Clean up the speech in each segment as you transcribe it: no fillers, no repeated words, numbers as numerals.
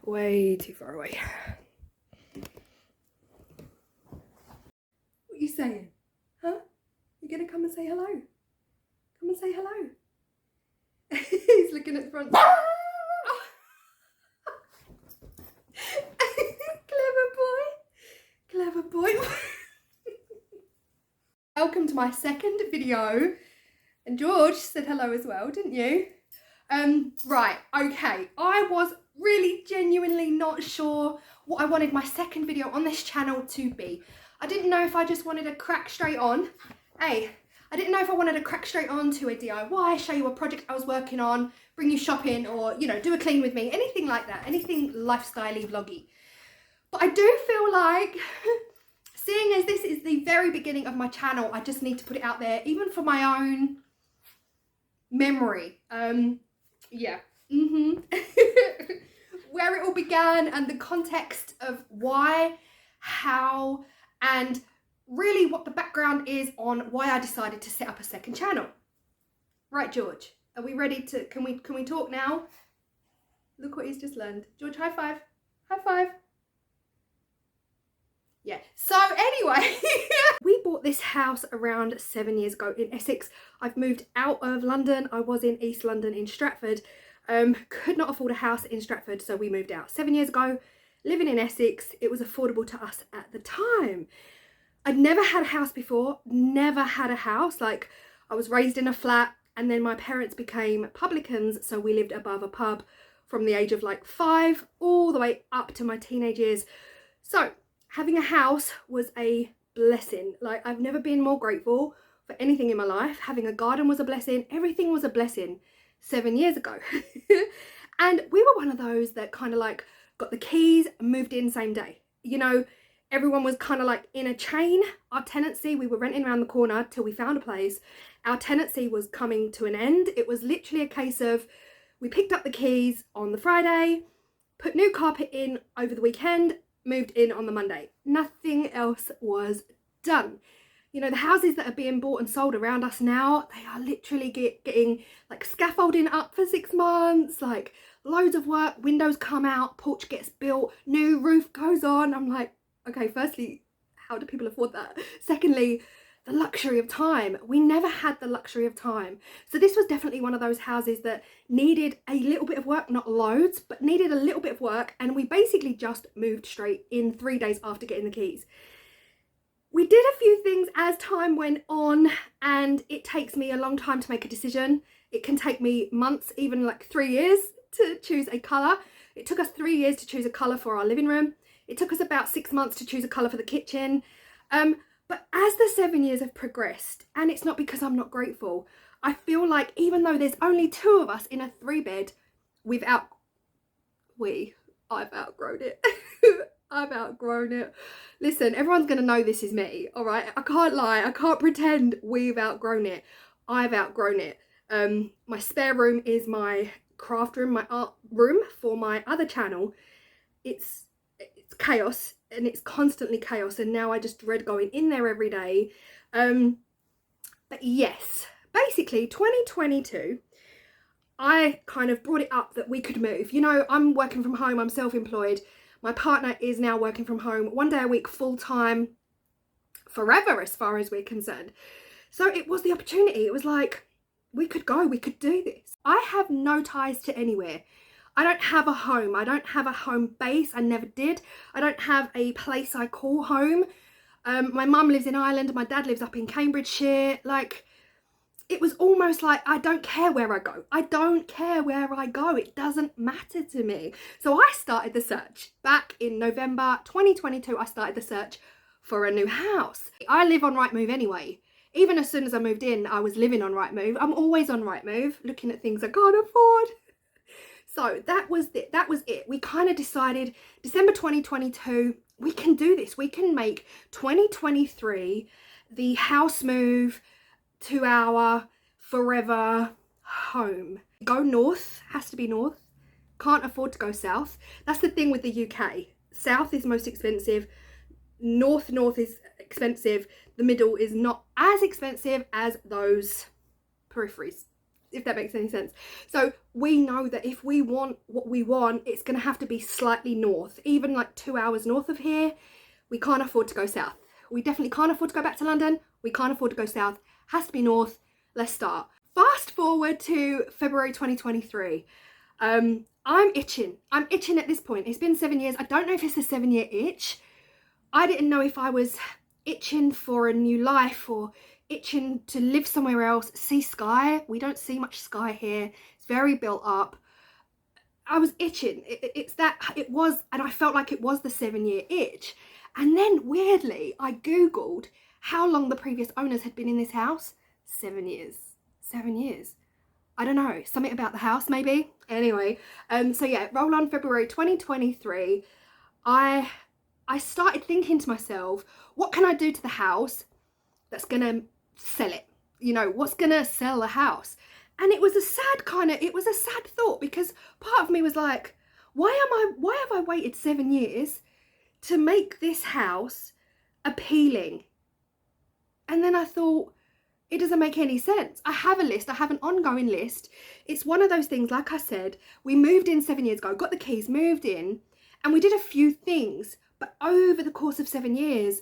Way too far away. What are you saying? Huh? You gonna come and say hello? Come and say hello. He's looking at the front. Clever boy. Welcome to my second video. And George said hello as well, didn't you? Right, okay. I was really genuinely not sure what I wanted my second video on this channel to be. I didn't know if I just wanted to crack straight on. Hey, I didn't know if I wanted to crack straight on to a DIY, show you a project I was working on, bring you shopping, or, you know, do a clean with me, anything like that, anything lifestyle-y, vloggy. But I do feel like, seeing as this is the very beginning of my channel, I just need to put it out there, even for my own memory. Yeah. Where it all began and the context of why, how, and really what the background is on why I decided to set up a second channel. Right, George, are we ready to, can we talk now? Look what he's just learned. George, high five. High five. Yeah, so anyway, we bought this house around 7 years ago in Essex. I've moved out of London. I was in East London in Stratford. Could not afford a house in Stratford, so we moved out 7 years ago, living in Essex. It was affordable to us at the time. I'd never had a house before, never had a house. Like, I was raised in a flat, and then my parents became publicans, so we lived above a pub from the age of like 5 all the way up to my teenage years. So having a house was a blessing. Like, I've never been more grateful for anything in my life. Having a garden was a blessing. Everything was a blessing 7 years ago. And we were one of those that kind of like got the keys and moved in same day. You know, everyone was kind of like in a chain. Our tenancy, we were renting around the corner till we found a place. Our tenancy was coming to an end. It was literally a case of, we picked up the keys on the Friday, put new carpet in over the weekend, moved in on the Monday. Nothing else was done. You know, the houses that are being bought and sold around us now, they are literally getting like scaffolding up for 6 months, like loads of work, windows come out, porch gets built, new roof goes on. I'm like, okay, firstly, how do people afford that? Secondly, the luxury of time. We never had the luxury of time. So this was definitely one of those houses that needed a little bit of work, not loads, but needed a little bit of work. And we basically just moved straight in 3 days after getting the keys. We did a few things as time went on, and it takes me a long time to make a decision. It can take me months, even like 3 years to choose a colour. It took us 3 years to choose a colour for our living room. It took us about 6 months to choose a colour for the kitchen. But as the 7 years have progressed, and it's not because I'm not grateful, I feel like even though there's only 2 of us in a 3-bed, I've outgrown it. I've outgrown it. Listen, everyone's going to know this is me, all right? I can't lie. I can't pretend we've outgrown it. I've outgrown it. My spare room is my craft room, my art room for my other channel. It's chaos, and it's constantly chaos, and now I just dread going in there every day. But yes, basically 2022, I kind of brought it up that we could move. You know, I'm working from home, I'm self-employed. My partner is now working from home 1 day a week, full-time, forever as far as we're concerned. So it was the opportunity. It was like, we could go, we could do this. I have no ties to anywhere. I don't have a home. I don't have a home base. I never did. I don't have a place I call home. My mum lives in Ireland. My dad lives up in Cambridgeshire. Like, it was almost like, I don't care where I go. I don't care where I go. It doesn't matter to me. So I started the search. Back in November 2022, I started the search for a new house. I live on Rightmove anyway. Even as soon as I moved in, I was living on Rightmove. I'm always on Rightmove, looking at things I can't afford. So that was it. We kind of decided December 2022, we can do this. We can make 2023 the house move to our forever home. Go north, has to be north. Can't afford to go south. That's the thing with the UK. South is most expensive. North is expensive. The middle is not as expensive as those peripheries. if that makes any sense. So we know that if we want what we want, it's going to have to be slightly north, even like 2 hours north of here. We can't afford to go south. We definitely can't afford to go back to London. We can't afford to go south. Has to be north. Let's start. Fast forward to February 2023. I'm itching. I'm itching at this point. It's been 7 years. I don't know if it's a 7-year itch. I didn't know if I was itching for a new life or itching to live somewhere else, see sky. We don't see much sky here. It's very built up. I was itching. It was, and I felt like it was the 7-year itch. And then weirdly, I Googled how long the previous owners had been in this house. 7 years. 7 years. I don't know, something about the house maybe. Anyway, so yeah, roll on February 2023. I started thinking to myself, what can I do to the house that's gonna sell it? You know, what's gonna sell the house? And it was a sad thought, because part of me was like, why have I waited 7 years to make this house appealing? And then I thought, it doesn't make any sense. I have a list. I have an ongoing list. It's one of those things, like I said, we moved in 7 years ago, got the keys, moved in, and we did a few things. But over the course of 7 years,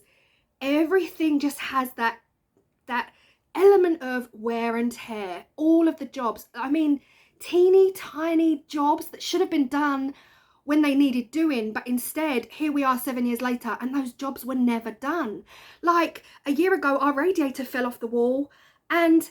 everything just has that element of wear and tear. All of the jobs, I mean, teeny tiny jobs that should have been done when they needed doing, but instead here we are 7 years later and those jobs were never done. Like a year ago, our radiator fell off the wall and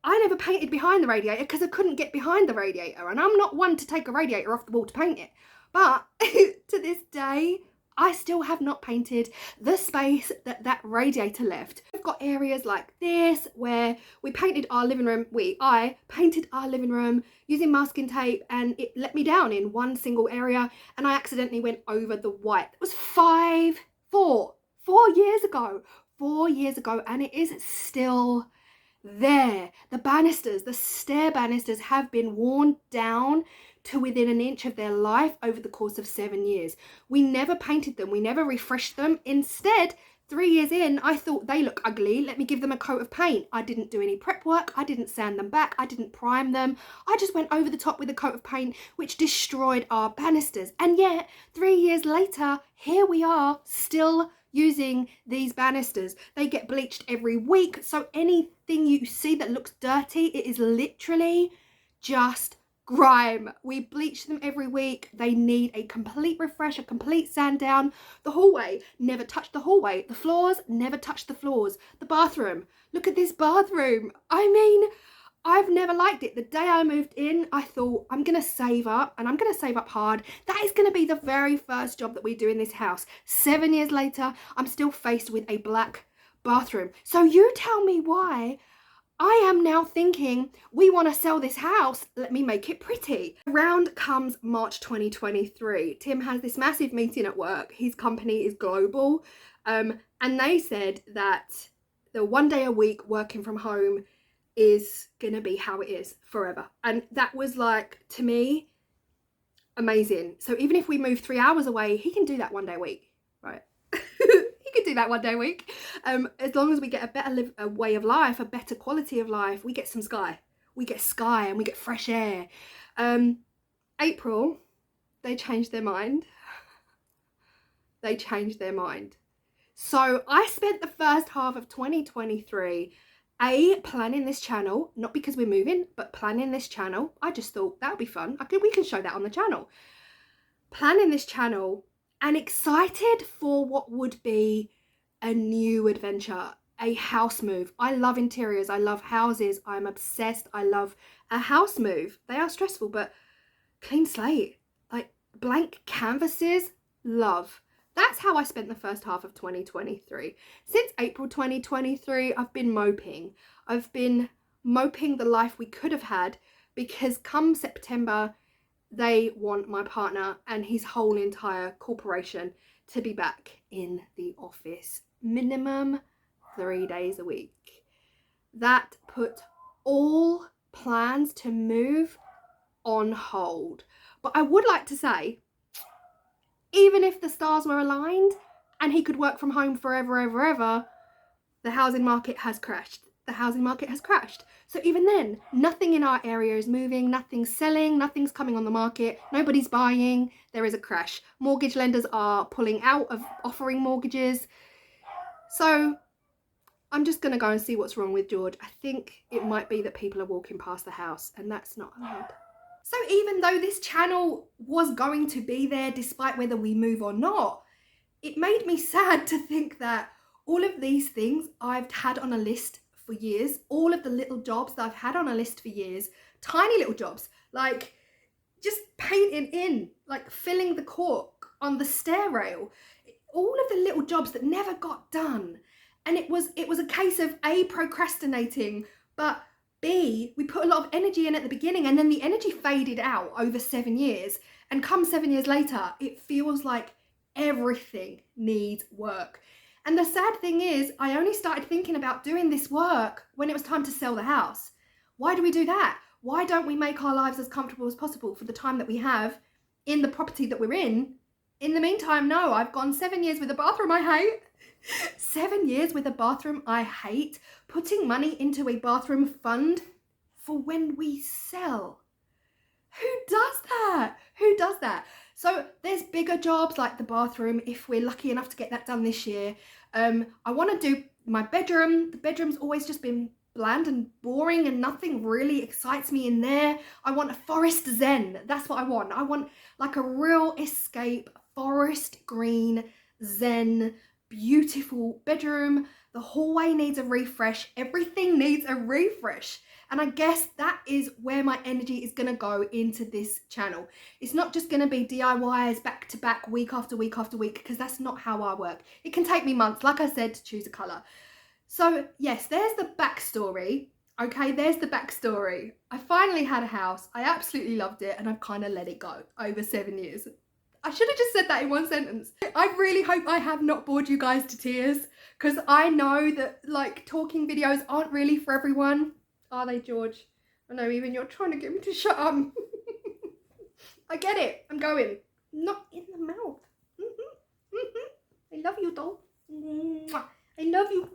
I never painted behind the radiator because I couldn't get behind the radiator, and I'm not one to take a radiator off the wall to paint it. But to this day, I still have not painted the space that radiator left. We've got areas like this where we painted our living room. I painted our living room using masking tape, and it let me down in one single area, and I accidentally went over the white. It was 4 years ago. 4 years ago, and it is still there. The banisters, the stair banisters have been worn down to within an inch of their life over the course of 7 years. We never painted them. We never refreshed them. Instead, 3 years in, I thought they look ugly. Let me give them a coat of paint. I didn't do any prep work. I didn't sand them back. I didn't prime them. I just went over the top with a coat of paint, which destroyed our banisters. And yet, 3 years later, here we are still using these banisters. They get bleached every week. So anything you see that looks dirty, it is literally just grime. We bleach them every week. They need a complete refresh, a complete sand down. The hallway, never touched the hallway. The floors, never touched the floors. The bathroom, look at this bathroom. I mean, I've never liked it. The day I moved in, I thought, I'm going to save up, and I'm going to save up hard. That is going to be the very first job that we do in this house. 7 years later, I'm still faced with a black bathroom. So you tell me why I am now thinking, we want to sell this house, let me make it pretty. Around comes March 2023. Tim has this massive meeting at work. His company is global. And they said that the 1 day a week working from home is going to be how it is forever. And that was like, to me, amazing. So even if we move 3 hours away, he can do that 1 day a week, right? He can do that 1 day a week. As long as we get a better way of life, a better quality of life, we get some sky. We get sky and we get fresh air. April, they changed their mind. They changed their mind. So I spent the first half of 2023 planning this channel, not because we're moving, but planning this channel. I just thought that would be fun. We can show that on the channel. Planning this channel and excited for what would be a new adventure, a house move. I love interiors. I love houses. I'm obsessed. I love a house move. They are stressful, but clean slate, like blank canvases, love. That's how I spent the first half of 2023. Since April 2023, I've been moping. I've been moping the life we could have had, because come September, they want my partner and his whole entire corporation to be back in the office, minimum 3 days a week. That put all plans to move on hold. But I would like to say, even if the stars were aligned and he could work from home forever, ever, ever, the housing market has crashed. the housing market has crashed. So even then, nothing in our area is moving, nothing's selling, nothing's coming on the market, nobody's buying, there is a crash. Mortgage lenders are pulling out of offering mortgages. So I'm just going to go and see what's wrong with George. I think it might be that people are walking past the house, and that's not allowed. So even though this channel was going to be there despite whether we move or not, it made me sad to think that all of these things I've had on a list for years, all of the little jobs that I've had on a list for years, tiny little jobs, like just painting in, like filling the cork on the stair rail, all of the little jobs that never got done. And it was a case of A, procrastinating, but B, we put a lot of energy in at the beginning, and then the energy faded out over 7 years. And come 7 years later, it feels like everything needs work. And the sad thing is, I only started thinking about doing this work when it was time to sell the house. Why do we do that? Why don't we make our lives as comfortable as possible for the time that we have in the property that we're in? In the meantime, no, I've gone 7 years with a bathroom I hate. 7 years with a bathroom I hate, putting money into a bathroom fund for when we sell. Who does that? Who does that? So there's bigger jobs like the bathroom, if we're lucky enough to get that done this year. I want to do my bedroom. The bedroom's always just been bland and boring and nothing really excites me in there. I want a forest zen. That's what I want. I want like a real escape, forest green, zen, beautiful bedroom. The hallway needs a refresh. Everything needs a refresh. And I guess that is where my energy is going to go into this channel. It's not just going to be DIYs back to back, week after week after week, because that's not how I work. It can take me months, like I said, to choose a colour. So yes, there's the backstory. Okay, there's the backstory. I finally had a house. I absolutely loved it, and I've kind of let it go over 7 years. I should have just said that in one sentence. I really hope I have not bored you guys to tears, because I know that like talking videos aren't really for everyone. Are they, George? I know, even you're trying to get me to shut up. I get it. I'm going. Not in the mouth. I love you, doll. I love you.